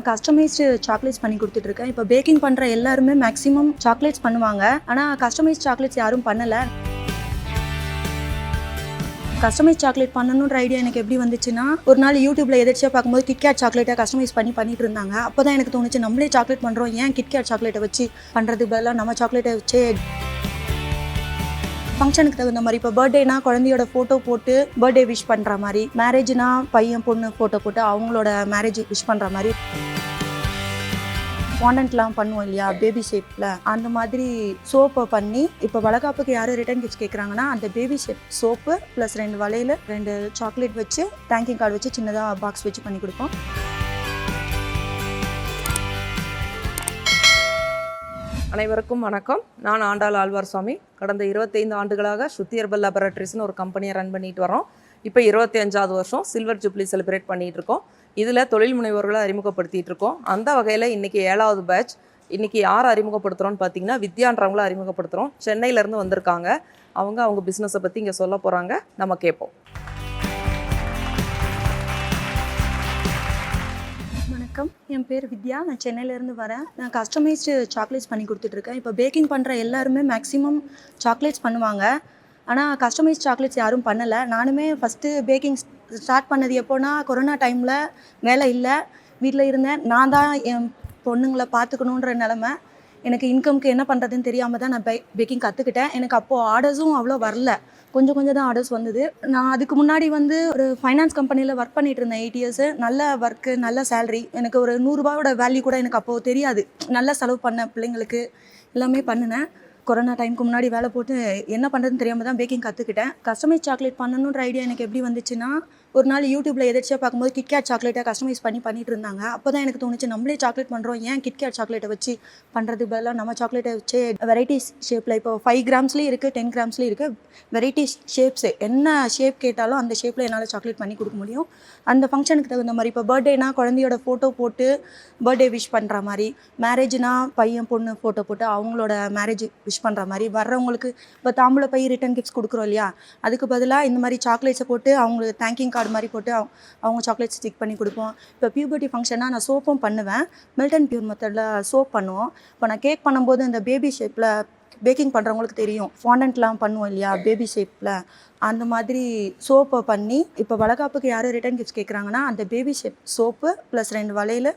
Customised chocolates பண்ணி கொடுத்துட்ருக்கேன். இப்போ பேக்கிங் பண்ணுற எல்லாருமே மேக்ஸிமம் சாக்லேட்ஸ் பண்ணுவாங்க. ஆனால் கஸ்டமைஸ் சாக்லேட்ஸ் யாரும் பண்ணலை. கஸ்டமைஸ் சாக்லேட் பண்ணணுன்ற ஐடியா எனக்கு எப்படி வந்துச்சுன்னா, ஒரு நாள் யூடியூப்ல எதாச்சியாக பார்க்கும்போது கிட்கேட் சாக்லேட்டை கஸ்டமைஸ் பண்ணிட்டு இருந்தாங்க. அப்போ தான் எனக்கு தோணுச்சு, நம்மளே சாக்லேட் பண்ணுறோம், ஏன் கிட்கேட் சாக்லேட்டை வச்சு பண்ணுறதுக்கு பதிலாக நம்ம சாக்லேட்டை வச்சு ஃபங்க்ஷனுக்கு தகுந்த மாதிரி. இப்போ பர்த்டேனா குழந்தையோட ஃபோட்டோ போட்டு பர்த்டே விஷ் பண்ணுற மாதிரி, மேரேஜ்னா பையன் பொண்ணு ஃபோட்டோ போட்டு அவங்களோட மேரேஜ் விஷ் பண்ணுற மாதிரி, ஃபாண்டன்ட்லாம் பண்ணுவோம் இல்லையா பேபி ஷேப்பில், அந்த மாதிரி சோப்பை பண்ணி இப்போ வளகாப்புக்கு யாரும் ரிட்டர்ன் கிஃப்ட்ஸ் கேட்குறாங்கன்னா அந்த பேபி ஷேப் சோப்பு ப்ளஸ் 2 வளையல் 2 சாக்லேட் வச்சு தேங்கிங் கார்டு வச்சு சின்னதாக பாக்ஸ் வச்சு பண்ணி கொடுப்போம். அனைவருக்கும் வணக்கம். நான் ஆண்டாள் ஆழ்வார் சுவாமி. கடந்த 25 ஆண்டுகளாக ஸ்ருதி ஹெர்பல் லேபரேட்டரிஸ்னு ஒரு கம்பெனியை ரன் பண்ணிட்டு வரோம். இப்போ 25வது வருஷம் சில்வர் ஜூப்ளி செலிப்ரேட் பண்ணிகிட்டு இருக்கோம். இதில் தொழில் முனைவோர்களை அறிமுகப்படுத்திகிட்டு இருக்கோம். அந்த வகையில் இன்றைக்கி 7வது பேட்ச். இன்றைக்கி யார் அறிமுகப்படுத்துகிறோன்னு பார்த்தீங்கன்னா வித்யான்றவங்கள அறிமுகப்படுத்துகிறோம். சென்னையிலேருந்து வந்திருக்காங்க. அவங்க பிஸ்னஸை பற்றி இங்கே சொல்ல போகிறாங்க. நம்ம கேட்போம். வணக்கம், என் பேர் வித்யா. நான் சென்னையிலேருந்து வரேன். நான் கஸ்டமைஸ்டு சாக்லேட்ஸ் பண்ணி கொடுத்துட்ருக்கேன். இப்போ பேக்கிங் பண்ணுற எல்லாருமே மேக்ஸிமம் சாக்லேட்ஸ் பண்ணுவாங்க. ஆனால் கஸ்டமைஸ் சாக்லேட்ஸ் யாரும் பண்ணலை. நானுமே ஃபஸ்ட்டு பேக்கிங் ஸ்டார்ட் பண்ணது எப்போனா கொரோனா டைமில் வேலை இல்லை, வீட்டில் இருந்தேன். நான் தான் என் பொண்ணுங்களை பார்த்துக்கணுன்ற நிலமை. எனக்கு இன்கம்க்கு என்ன பண்ணுறதுன்னு தெரியாமல் தான் நான் பேக்கிங் கற்றுக்கிட்டேன். எனக்கு அப்போது ஆர்டர்ஸும் அவ்வளோ வரல, கொஞ்சம் தான் ஆர்டர்ஸ் வந்தது. நான் அதுக்கு முன்னாடி ஒரு ஃபைனான்ஸ் கம்பெனியில் ஒர்க் பண்ணிகிட்டு இருந்தேன் 8 இயர்ஸு. நல்ல ஒர்க்கு, நல்ல சேலரி. எனக்கு ஒரு 100 ரூபாயோட வேல்யூ கூட எனக்கு அப்போது தெரியாது. நல்லா செலவு பண்ணேன், பிள்ளைங்களுக்கு எல்லாமே பண்ணினேன். கொரோனா டைமுக்கு முன்னாடி வேலை போட்டு என்ன பண்ணுறதுன்னு தெரியாமல் தான் பேக்கிங் கற்றுக்கிட்டேன். கஸ்டமைஸ் சாக்லேட் பண்ணணுன்ற ஐடியா எனக்கு எப்படி வந்துச்சுன்னா, ஒரு நாள் யூடியூப்பில் எதாச்சியாக பார்க்கும்போது கிட்கேட் சாக்லேட்டை கஸ்டமைஸ் பண்ணிட்டு இருந்தாங்க. அப்போ தான் எனக்கு தோணுச்சு, நம்மளே சாக்லேட் பண்ணுறோம், ஏன் கிட்கேட் சாக்லேட்டை வச்சு பண்ணுறதுக்கு பதிலாக நம்ம சாக்லேட்டை வச்சு வெரைட்டிஸ் ஷேப்பில், இப்போ 5 கிராம்ஸ்லேயும் இருக்குது, 10 கிராம்ஸ்லேயும் இருக்குது, வெரைட்டிஸ் ஷேப்ஸு என்ன ஷேப் கேட்டாலும் அந்த ஷேப்பில் என்னால் சாக்லேட் பண்ணி கொடுக்க முடியும். அந்த ஃபங்க்ஷனுக்கு தகுந்த மாதிரி. இப்போ பர்த்டேனா குழந்தையோட ஃபோட்டோ போட்டு பர்த்டே விஷ் பண்ணுற மாதிரி, மேரேஜ்னா பையன் பொண்ணு ஃபோட்டோ போட்டு அவங்களோட மேரேஜ் விஷ் பண்ணுற மாதிரி, வர்றவங்களுக்கு இப்போ தாம்பூல பை ரிட்டர்ன் கிஃப்ட்ஸ் கொடுக்குறோம் இல்லையா, அதுக்கு பதிலாக இந்த மாதிரி சாக்லேட்ஸை போட்டு அவங்களுக்கு தேங்கிங் கார்டு மாதிரி போட்டு அவங்க சாக்லேட் ஸ்டிக் பண்ணி கொடுப்போம். இப்போ பியூபர்ட்டி ஃபங்க்ஷனாக நான் சோப்பும் பண்ணுவேன். மெல்ட் அண்ட் பியூர் மெத்தடில் சோப் பண்ணுவோம். இப்போ நான் கேக் பண்ணும்போது இந்த பேபி ஷேப்பில் பேக்கிங் பண்ணுறவங்களுக்கு தெரியும், ஃபாண்டன்ட்லாம் பண்ணுவோம் இல்லையா பேபி ஷேப்பில், அந்த மாதிரி சோப்பை பண்ணி இப்போ வளகாப்புக்கு யாரும் ரிட்டர்ன் கிஃப்ட்ஸ் கேட்குறாங்கன்னா அந்த பேபி ஷேப் சோப்பு ப்ளஸ் 2 வளையல்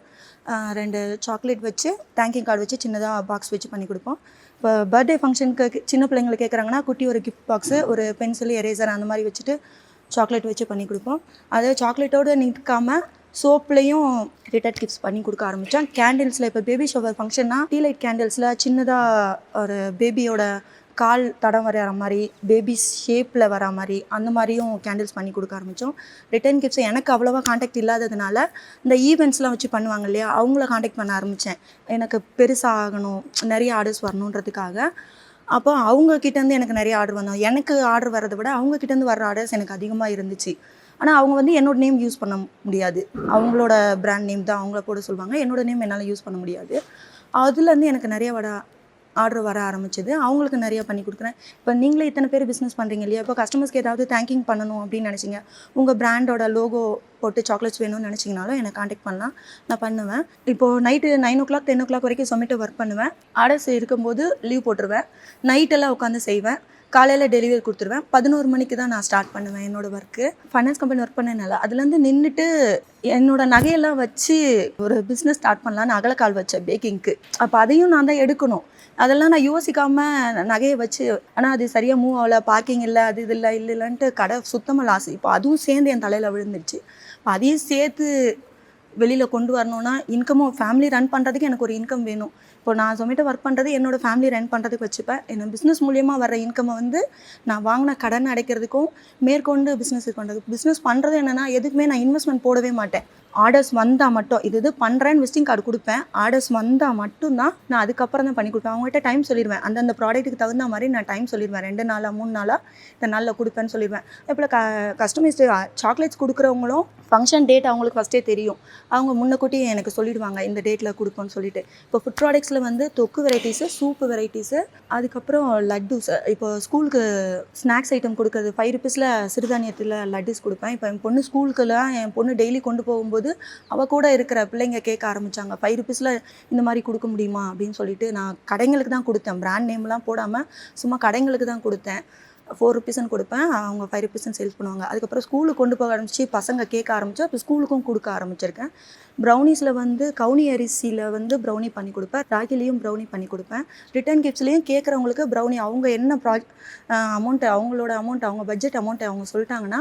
2 சாக்லேட் வச்சு தேங்கிங் கார்டு வச்சு சின்னதாக பாக்ஸ் வச்சு பண்ணி கொடுப்போம். இப்போ பர்த்டே ஃபங்க்ஷனுக்கு சின்ன பிள்ளைங்களை கேட்குறாங்கன்னா குட்டி ஒரு கிஃப்ட் பாக்ஸு, ஒரு பென்சில், எரேசர் அந்த மாதிரி வச்சுட்டு சாக்லேட் வச்சு பண்ணி கொடுப்போம். அதே சாக்லேட்டோடு நிற்காமல் சோப்லேயும் ரிட்டர்ன் கிஃப்ட்ஸ் பண்ணி கொடுக்க ஆரம்பித்தோம். கேண்டில்ஸில் இப்போ பேபி ஷவர் ஃபங்க்ஷன்னா டீ லைட் கேண்டில்ஸில் சின்னதாக ஒரு பேபியோட கால் தடம் வர மாதிரி, பேபி ஷேப்பில் வர மாதிரி, அந்த மாதிரியும் கேண்டில்ஸ் பண்ணி கொடுக்க ஆரம்பித்தோம். ரிட்டர்ன் கிஃப்ட்ஸ் எனக்கு அவ்வளோவா காண்டாக்ட் இல்லாததுனால இந்த ஈவெண்ட்ஸ்லாம் வச்சு பண்ணுவாங்க இல்லையா, அவங்கள காண்டாக்ட் பண்ண ஆரம்பித்தேன். எனக்கு பெருசாக ஆகணும், நிறைய ஆர்டர்ஸ் வரணுன்றதுக்காக. அப்போ அவங்கக்கிட்டேருந்து எனக்கு நிறைய ஆர்டர் வந்தோம். எனக்கு ஆர்டர் வரதை விட அவங்கக்கிட்டேருந்து வர்ற ஆர்டர்ஸ் எனக்கு அதிகமாக இருந்துச்சு. ஆனால் அவங்க என்னோட நேம் யூஸ் பண்ண முடியாது, அவங்களோட பிராண்ட் நேம் தான் அவங்கள போட சொல்லுவாங்க. என்னோட நேம் என்னால் யூஸ் பண்ண முடியாது. அதுலேருந்து எனக்கு நிறைய ஆர்டர் வர ஆரம்பிச்சது. அவங்களுக்கு நிறையா பண்ணி கொடுக்குறேன். இப்போ நீங்களே இத்தனை பேர் பிஸ்னஸ் பண்ணுறீங்க இல்லையா, இப்போ கஸ்டமர்ஸ்க்கு ஏதாவது தேங்கிங் பண்ணணும் அப்படின்னு நினச்சிங்க, உங்கள் பிராண்டோட லோகோ போட்டு சாக்லேட்ஸ் வேணும்னு நினச்சிங்கனாலும் என்னை காண்டாக்ட் பண்ணலாம், நான் பண்ணுவேன். இப்போது நைட்டு 9 o'clock 10 o'clock வரைக்கும் சொமேட்டோ ஒர்க் பண்ணுவேன். ஆர்டர்ஸ் இருக்கும்போது லீவ் போட்டுருவேன். நைட்டெல்லாம் உட்காந்து செய்வேன். காலையில் டெலிவரி கொடுத்துருவேன். 11 மணிக்கு தான் நான் ஸ்டார்ட் பண்ணுவேன் என்னோடய ஒர்க்கு. ஃபைனான்ஸ் கம்பெனி ஒர்க் பண்ணனால அதுலேருந்து நின்றுட்டு என்னோடய நகையெல்லாம் வச்சு ஒரு பிஸ்னஸ் ஸ்டார்ட் பண்ணலான்னு அகலக்கால் வச்சேன் பேக்கிங்க்கு. அப்போ அதையும் நான் தான் எடுக்கணும். அதெல்லாம் நான் யோசிக்காமல் நகையை வச்சு, ஆனால் அது சரியாக மூவ் ஆகலை, பார்க்கிங் இல்லை, அது இது இல்லைன்ட்டு கடை சுத்தமாக லாஸ். இப்போ அதுவும் சேர்ந்து என் தலையில் விழுந்துடுச்சு. இப்போ அதையும் சேர்த்து வெளியில் கொண்டு வரணுன்னா இன்கமும், ஃபேமிலி ரன் பண்ணுறதுக்கு எனக்கு ஒரு இன்கம் வேணும். இப்போ நான் சொமேட்டோ ஒர்க் பண்ணுறது என்னோடய ஃபேமிலி ரன் பண்ணுறதுக்கு வச்சுப்பேன். என்ன பிஸ்னஸ் மூலியமாக வர இன்கம்மை நான் வாங்கின கடன் அடைக்கிறதுக்கும் மேற்கொண்டு பிஸ்னஸ் பண்ணுறதுக்கு. பிஸ்னஸ் பண்ணுறது என்னென்னா எதுக்குமே நான் இன்வெஸ்ட்மெண்ட் போடவே மாட்டேன். ஆர்டர்ஸ் வந்தால் மட்டும் இது பண்ணுறேன்னு விசிட்டிங் கார்டு கொடுப்பேன். ஆர்டர்ஸ் வந்தால் மட்டும்தான் நான் அதுக்கப்புறம் தான் பண்ணி கொடுப்பேன். அவங்ககிட்ட டைம் சொல்லிடுவேன். அந்தந்த ப்ராடக்ட்டுக்கு தகுந்த மாதிரி நான் டைம் சொல்லிடுவேன். 2 நாளாக 3 நாளாக இந்த நாளில் கொடுப்பேன்னு சொல்லிடுவேன். இப்போ கஸ்டமைஸ்டு சாக்லேட்ஸ் கொடுக்குறவங்களும் ஃபங்க்ஷன் டேட் அவங்களுக்கு ஃபஸ்ட்டே தெரியும். அவங்க முன்னக்கூட்டி எனக்கு சொல்லிடுவாங்க, இந்த டேட்டில் கொடுப்போன்னு சொல்லிட்டு. இப்போ ஃபுட் ப்ராடக்ட்ஸில் ஸ்நாக்ஸில் வந்து தொக்கு வெரைட்டிஸு, சூப்பு வெரைட்டிஸு, அதுக்கப்புறம் லட்டூஸ். இப்போ ஸ்கூலுக்கு ஸ்நாக்ஸ் ஐட்டம் கொடுக்குறது 5 ருபீஸில் சிறுதானியத்தில் லட்டூஸ் கொடுப்பேன். இப்போ என் பொண்ணு ஸ்கூலுக்குலாம் என் பொண்ணு டெய்லி கொண்டு போகும்போது அவள் கூட இருக்கிற பிள்ளைங்க கேட்க ஆரம்பித்தாங்க, 5 ருபீஸில் இந்த மாதிரி கொடுக்க முடியுமா அப்படின்னு சொல்லிட்டு. நான் கடைங்களுக்கு தான் கொடுத்தேன், பிராண்ட் நேம்லாம் போடாமல் சும்மா கடைங்களுக்கு தான் கொடுத்தேன். 4 ருபீஸ்ன்னு கொடுப்பேன், அவங்க 5 ருபீஸ்ன்னு சேல்ஸ் பண்ணுவாங்க. அதுக்கப்புறம் ஸ்கூலுக்கு கொண்டு போக ஆரம்பிச்சு பசங்க கேட்க ஆரம்பிச்சு இப்போ ஸ்கூலுக்கும் கொடுக்க ஆரம்பிச்சிருக்கேன். ப்ரௌனிஸில் வந்து கவுனி அரிசியில் வந்து ப்ரௌனி பண்ணி கொடுப்பேன், ராகிலையும் ப்ரௌனி பண்ணி கொடுப்பேன். ரிட்டர்ன் கிஃப்ட்ஸ்லேயும் கேட்குறவங்களுக்கு ப்ரௌனி அவங்க என்ன அமௌண்ட்டு, அவங்களோட அமௌண்ட், அவங்க பட்ஜெட் அமௌண்ட்டை அவங்க சொல்லிட்டாங்கன்னா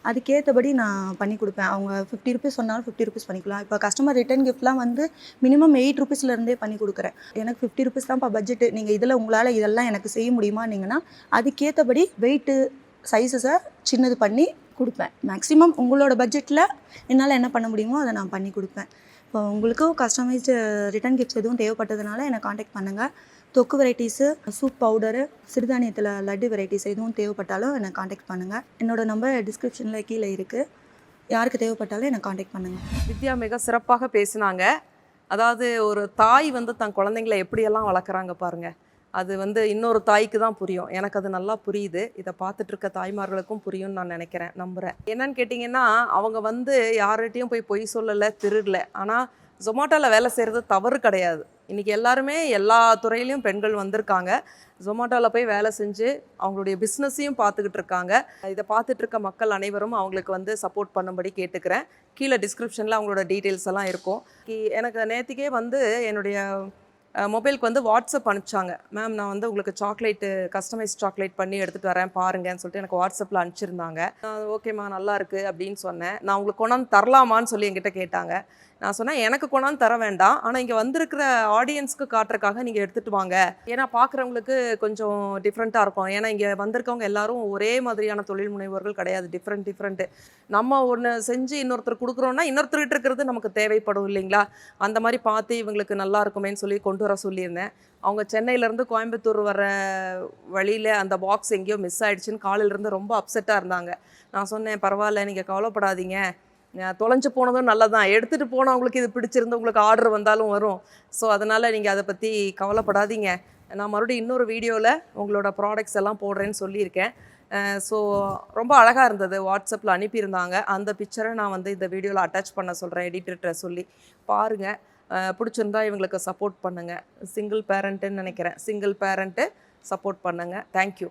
அதுக்கேற்றபடி நான் பண்ணி கொடுப்பேன். அவங்க 50 ருபீஸ் சொன்னாலும் 50 ருபீஸ் பண்ணிக்கலாம். இப்போ கஸ்டமர் ரிட்டர்ன் கிஃப்ட்லாம் வந்து மினிமம் 8 ருபீஸ்லேருந்தே பண்ணி கொடுக்குறேன். எனக்கு 50 ருபீஸ் தான்ப்பா பட்ஜெட்டு, நீங்கள் இதில் உங்களால் இதெல்லாம் எனக்கு செய்ய முடியுமான்னீங்கன்னா அதுக்கேற்றபடி வெயிட்டு சைஸஸை சின்னது பண்ணி கொடுப்பேன். மேக்ஸிமம் உங்களோட பட்ஜெட்டில் என்னால் என்ன பண்ண முடியுமோ அதை நான் பண்ணி கொடுப்பேன். இப்போ உங்களுக்கும் கஸ்டமைஸ்டு ரிட்டர்ன் கிஃப்ட்ஸ் எதுவும் தேவைப்பட்டதுனால என்னை காண்டாக்ட் பண்ணுங்கள். தொக்கு வெரைட்டிஸு, சூப் பவுடரு, சிறுதானியத்தில் லட்டு வெரைட்டிஸ் எதுவும் தேவைப்பட்டாலும் என்னை காண்டாக்ட் பண்ணுங்கள். என்னோடய நம்பர் டிஸ்கிரிப்ஷனில் கீழே இருக்குது. யாருக்கு தேவைப்பட்டாலும் என்னை காண்டாக்ட் பண்ணுங்கள். வித்யா மிக சிறப்பாக பேசினாங்க. அதாவது ஒரு தாய் வந்து தன் குழந்தைங்களை எப்படியெல்லாம் வளர்க்குறாங்க பாருங்கள். அது வந்து இன்னொரு தாய்க்கு தான் புரியும். எனக்கு அது நல்லா புரியுது. இதை பார்த்துட்டு இருக்க தாய்மார்களுக்கும் புரியும்னு நான் நினைக்கிறேன், நம்புகிறேன். என்னன்னு கேட்டிங்கன்னா, அவங்க வந்து யார்கிட்டையும் போய் பொய் சொல்லலை, திருடலை. ஆனால் ஜொமேட்டோவில் வேலை செய்கிறது தவறு கிடையாது. இன்றைக்கி எல்லாருமே எல்லா துறையிலையும் பெண்கள் வந்திருக்காங்க. ஜொமேட்டோவில் போய் வேலை செஞ்சு அவங்களுடைய பிஸ்னஸையும் பார்த்துக்கிட்டு இருக்காங்க. இதை பார்த்துட்டு இருக்க மக்கள் அனைவரும் அவங்களுக்கு வந்து சப்போர்ட் பண்ணும்படி கேட்டுக்கிறேன். கீழே டிஸ்கிரிப்ஷனில் அவங்களோட டீட்டெயில்ஸ் எல்லாம் இருக்கும். எனக்கு நேற்றுக்கே வந்து என்னுடைய மொபைலுக்கு வந்து வாட்ஸ்அப் அனுப்பிச்சாங்க. மேம், நான் வந்து உங்களுக்கு சாக்லேட்டு கஸ்டமைஸ் சாக்லேட் பண்ணி எடுத்துகிட்டு வரேன் பாருங்கன்னு சொல்லிட்டு எனக்கு வாட்ஸ்அப்பில் அனுப்பிச்சிருந்தாங்க. நான் ஓகேம்மா நல்லா இருக்குது அப்படின்னு சொன்னேன். நான் உங்களுக்கு கொண்டாந்து தரலாமான்னு சொல்லி என்கிட்ட கேட்டாங்க. நான் சொன்னேன், எனக்கு கொண்டாந்து தர வேண்டாம், ஆனால் இங்கே வந்திருக்கிற ஆடியன்ஸ்க்கு காட்டுறதுக்காக நீங்கள் எடுத்துகிட்டு வாங்க. ஏன்னா பார்க்குறவங்களுக்கு கொஞ்சம் டிஃப்ரெண்ட்டாக இருக்கும். ஏன்னா இங்கே வந்திருக்கவங்க எல்லாரும் ஒரே மாதிரியான தொழில் முனைவோர்கள் கிடையாது. டிஃப்ரெண்ட்டு. நம்ம ஒன்று செஞ்சு இன்னொருத்தர் கொடுக்குறோன்னா இன்னொருத்தர்கிட்ட இருக்கிறது நமக்கு தேவைப்படும் இல்லைங்களா? அந்த மாதிரி பார்த்து இவங்களுக்கு நல்லா இருக்குமேன்னு சொல்லி கொண்டு வர சொல்லியிருந்தேன். அவங்க சென்னையிலேருந்து கோயம்புத்தூர் வர வழியில் அந்த பாக்ஸ் எங்கேயோ மிஸ் ஆகிடுச்சின்னு காலையிலேருந்து ரொம்ப அப்செட்டாக இருந்தாங்க. நான் சொன்னேன், பரவாயில்ல, நீங்கள் கவலைப்படாதீங்க, தொலைஞ்சு போனதும் நல்லதான், எடுத்துகிட்டு போனவங்களுக்கு இது பிடிச்சிருந்து உங்களுக்கு ஆர்டர் வந்தாலும் வரும். ஸோ அதனால் நீங்கள் அதை பற்றி கவலைப்படாதீங்க. நான் மறுபடியும் இன்னொரு வீடியோவில் உங்களோட ப்ராடக்ட்ஸ் எல்லாம் போடுறேன்னு சொல்லியிருக்கேன். ஸோ ரொம்ப அழகாக இருந்தது. வாட்ஸ்அப்பில் அனுப்பியிருந்தாங்க. அந்த பிக்சரை நான் வந்து இந்த வீடியோவில் அட்டாச் பண்ண சொல்கிறேன், எடிட்டர்கிட்ட சொல்லி பாருங்கள். பிடிச்சிருந்தா இவங்களுக்கு சப்போர்ட் பண்ணுங்கள். சிங்கிள் பேரண்ட்டுன்னு நினைக்கிறேன். சிங்கிள் பேரண்ட்டு சப்போர்ட் பண்ணுங்கள். தேங்க்யூ.